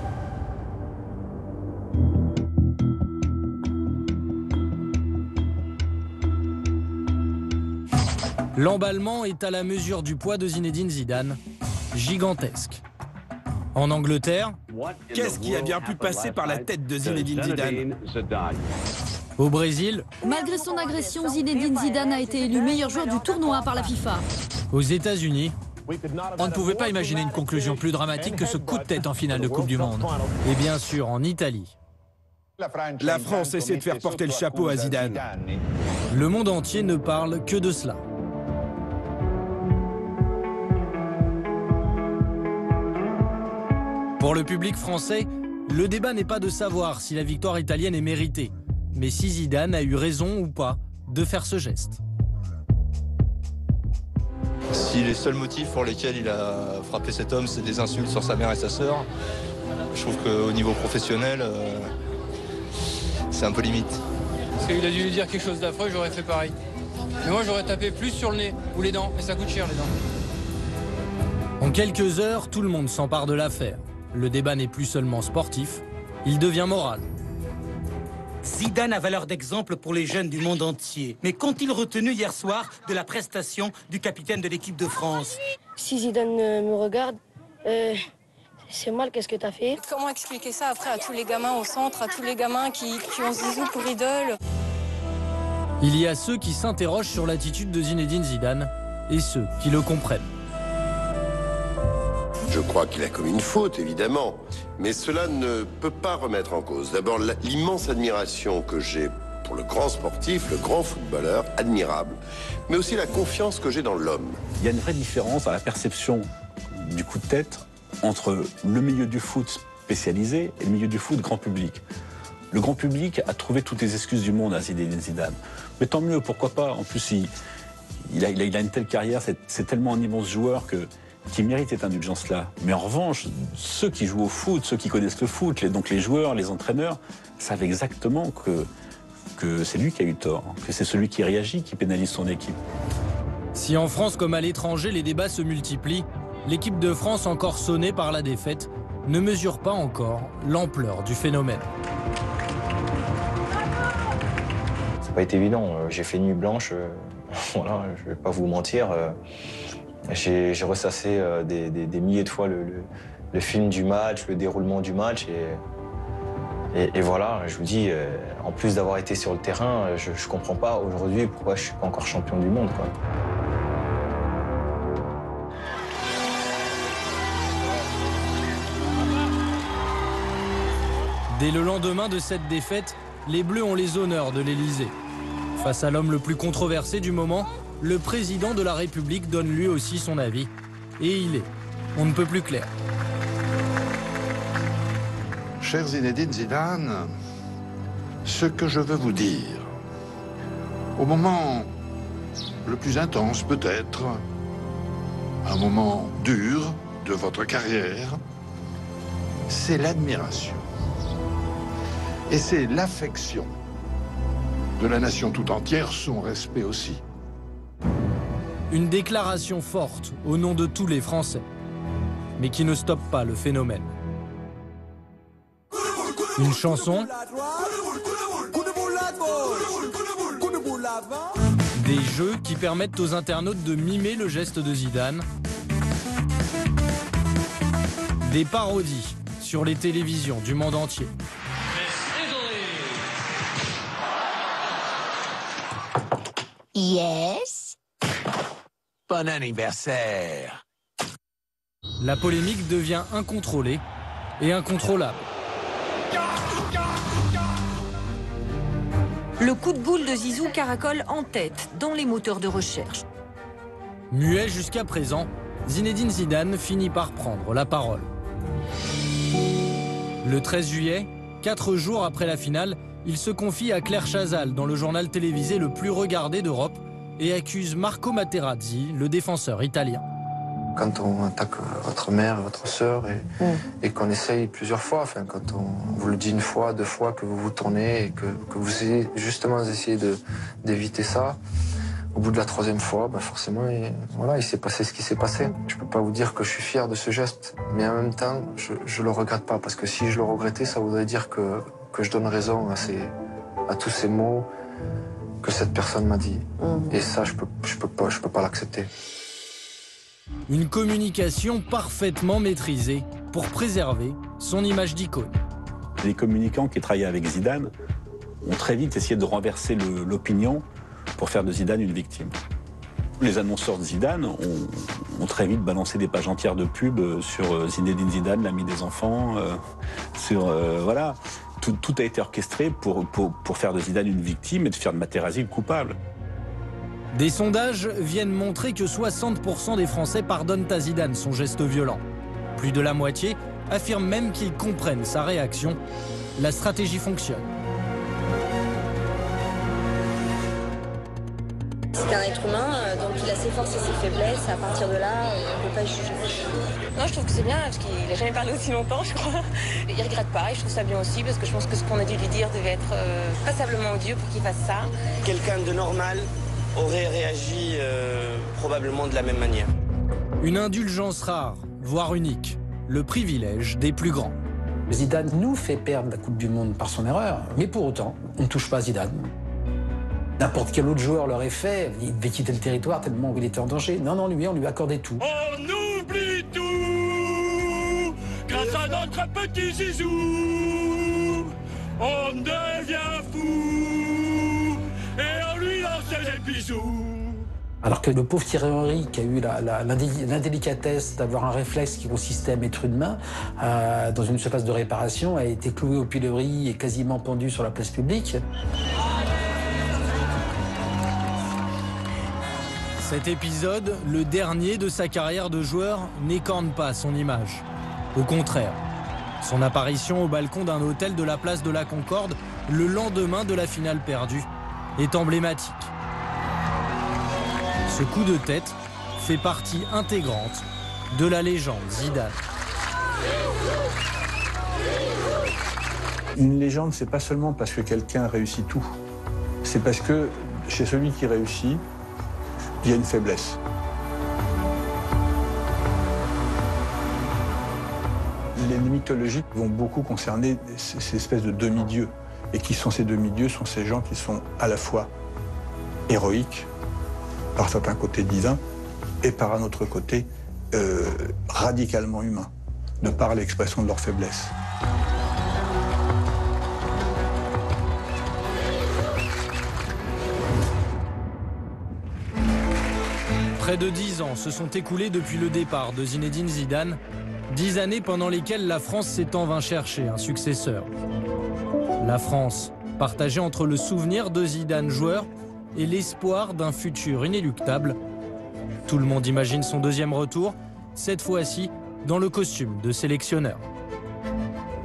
L'emballement est à la mesure du poids de Zinedine Zidane, gigantesque. En Angleterre, qu'est-ce qui a bien pu passer par la tête de Zinedine Zidane? Au Brésil, malgré son agression, Zinedine Zidane a été élu meilleur joueur du tournoi par la FIFA. Aux États-Unis, on ne pouvait pas imaginer une conclusion plus dramatique que ce coup de tête en finale de Coupe du Monde. Et bien sûr en Italie. La France essaie de faire porter le chapeau à Zidane. Le monde entier ne parle que de cela. Pour le public français, le débat n'est pas de savoir si la victoire italienne est méritée, mais si Zidane a eu raison ou pas de faire ce geste. Si les seuls motifs pour lesquels il a frappé cet homme, c'est des insultes sur sa mère et sa sœur, je trouve qu'au niveau professionnel, c'est un peu limite. Parce qu'il a dû lui dire quelque chose d'affreux, j'aurais fait pareil. Mais moi, j'aurais tapé plus sur le nez ou les dents, et ça coûte cher les dents. En quelques heures, tout le monde s'empare de l'affaire. Le débat n'est plus seulement sportif, il devient moral. Zidane a valeur d'exemple pour les jeunes du monde entier. Mais qu'ont-ils retenu hier soir de la prestation du capitaine de l'équipe de France? Si Zidane me regarde, c'est mal, qu'est-ce que t'as fait? Comment expliquer ça après à tous les gamins au centre, à tous les gamins qui ont Zizou pour idole? Il y a ceux qui s'interrogent sur l'attitude de Zinedine Zidane et ceux qui le comprennent. Je crois qu'il a commis une faute, évidemment, mais cela ne peut pas remettre en cause. D'abord, l'immense admiration que j'ai pour le grand sportif, le grand footballeur, admirable, mais aussi la confiance que j'ai dans l'homme. Il y a une vraie différence dans la perception du coup de tête entre le milieu du foot spécialisé et le milieu du foot grand public. Le grand public a trouvé toutes les excuses du monde à Zinedine Zidane. Mais tant mieux, pourquoi pas. En plus, il a une telle carrière, c'est tellement un immense joueur qui mérite cette indulgence-là. Mais en revanche, ceux qui jouent au foot, ceux qui connaissent le foot, donc les joueurs, les entraîneurs, savent exactement que c'est lui qui a eu tort, que c'est celui qui réagit qui pénalise son équipe. Si en France comme à l'étranger, les débats se multiplient, l'équipe de France, encore sonnée par la défaite, ne mesure pas encore l'ampleur du phénomène. Ça n'a pas été évident. J'ai fait nuit blanche, voilà, je ne vais pas vous mentir. J'ai ressassé des milliers de fois le film du match, le déroulement du match, et Et voilà, je vous dis, en plus d'avoir été sur le terrain, je comprends pas aujourd'hui pourquoi je suis pas encore champion du monde, quoi. Dès le lendemain de cette défaite, les Bleus ont les honneurs de l'Élysée. Face à l'homme le plus controversé du moment, le président de la République donne lui aussi son avis. Et il est, on ne peut plus clair. Cher Zinedine Zidane, ce que je veux vous dire, au moment le plus intense peut-être, un moment dur de votre carrière, c'est l'admiration. Et c'est l'affection de la nation tout entière, son respect aussi. Une déclaration forte au nom de tous les Français, mais qui ne stoppe pas le phénomène. Une chanson, des jeux qui permettent aux internautes de mimer le geste de Zidane, des parodies sur les télévisions du monde entier. Yes. Bon anniversaire. La polémique devient incontrôlée et incontrôlable. Le coup de boule de Zizou caracole en tête dans les moteurs de recherche. Muet jusqu'à présent, Zinedine Zidane finit par prendre la parole. Le 13 juillet, 4 jours après la finale, il se confie à Claire Chazal dans le journal télévisé le plus regardé d'Europe et accuse Marco Materazzi, le défenseur italien. Quand on attaque votre mère, votre sœur, et qu'on essaye plusieurs fois, enfin, quand on vous le dit une fois, 2 fois, que vous vous tournez et que vous essayez justement d'éviter ça, au bout de la 3e fois, bah forcément, il s'est passé ce qui s'est passé. Je peux pas vous dire que je suis fier de ce geste, mais en même temps, je le regrette pas, parce que si je le regrettais, ça voudrait dire que je donne raison à tous ces mots que cette personne m'a dit. Et ça, je peux pas l'accepter. Une communication parfaitement maîtrisée pour préserver son image d'icône. Les communicants qui travaillaient avec Zidane ont très vite essayé de renverser l'opinion pour faire de Zidane une victime. Les annonceurs de Zidane ont très vite balancé des pages entières de pub sur Zinedine Zidane, l'ami des enfants, voilà. Tout a été orchestré pour faire de Zidane une victime et de faire de Materazzi le coupable. Des sondages viennent montrer que 60% des Français pardonnent à Zidane son geste violent. Plus de la moitié affirment même qu'ils comprennent sa réaction. La stratégie fonctionne. C'est un être humain, donc il a ses forces et ses faiblesses. À partir de là, on ne peut pas juger. Non, je trouve que c'est bien, parce qu'il n'a jamais parlé aussi longtemps, je crois. Il ne regrette pas, et je trouve ça bien aussi, parce que je pense que ce qu'on a dû lui dire devait être passablement odieux pour qu'il fasse ça. Quelqu'un de normal aurait réagi probablement de la même manière. Une indulgence rare, voire unique. Le privilège des plus grands. Zidane nous fait perdre la Coupe du Monde par son erreur, mais pour autant, on ne touche pas à Zidane. N'importe quel autre joueur l'aurait fait, il devait quitter le territoire tellement il était en danger. Non, lui, on lui accordait tout. On oublie tout grâce à notre petit Zizou. On devient fou et on lui lance des bisous. Alors que le pauvre Thierry Henry, qui a eu l'indélicatesse d'avoir un réflexe qui consistait à mettre une main dans une surface de réparation, a été cloué au pilori et quasiment pendu sur la place publique. Cet épisode, le dernier de sa carrière de joueur, n'écorne pas son image. Au contraire, son apparition au balcon d'un hôtel de la place de la Concorde, le lendemain de la finale perdue, est emblématique. Ce coup de tête fait partie intégrante de la légende Zidane. Une légende, c'est pas seulement parce que quelqu'un réussit tout. C'est parce que chez celui qui réussit, il y a une faiblesse. Les mythologies vont beaucoup concerner ces espèces de demi-dieux. Et qui sont ces demi-dieux? Sont ces gens qui sont à la fois héroïques, par certains côtés divins, et par un autre côté radicalement humains, de par l'expression de leur faiblesse. Près de 10 ans se sont écoulés depuis le départ de Zinedine Zidane. 10 années pendant lesquelles la France s'est en vain chercher un successeur. La France, partagée entre le souvenir de Zidane joueur et l'espoir d'un futur inéluctable. Tout le monde imagine son deuxième retour, cette fois-ci dans le costume de sélectionneur.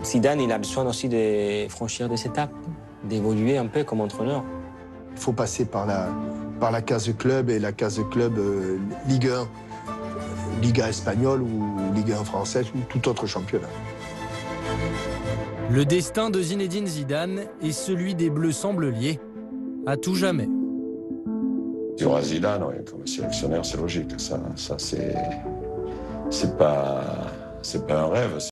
Zidane, il a besoin aussi de franchir des étapes, d'évoluer un peu comme entraîneur. Il faut passer par la case club et la case club Ligue 1, Liga espagnole ou Ligue 1 française ou tout autre championnat. Le destin de Zinedine Zidane et celui des Bleus semblent liés à tout jamais. Il y aura Zidane comme sélectionneur, c'est logique. Ça c'est pas un rêve.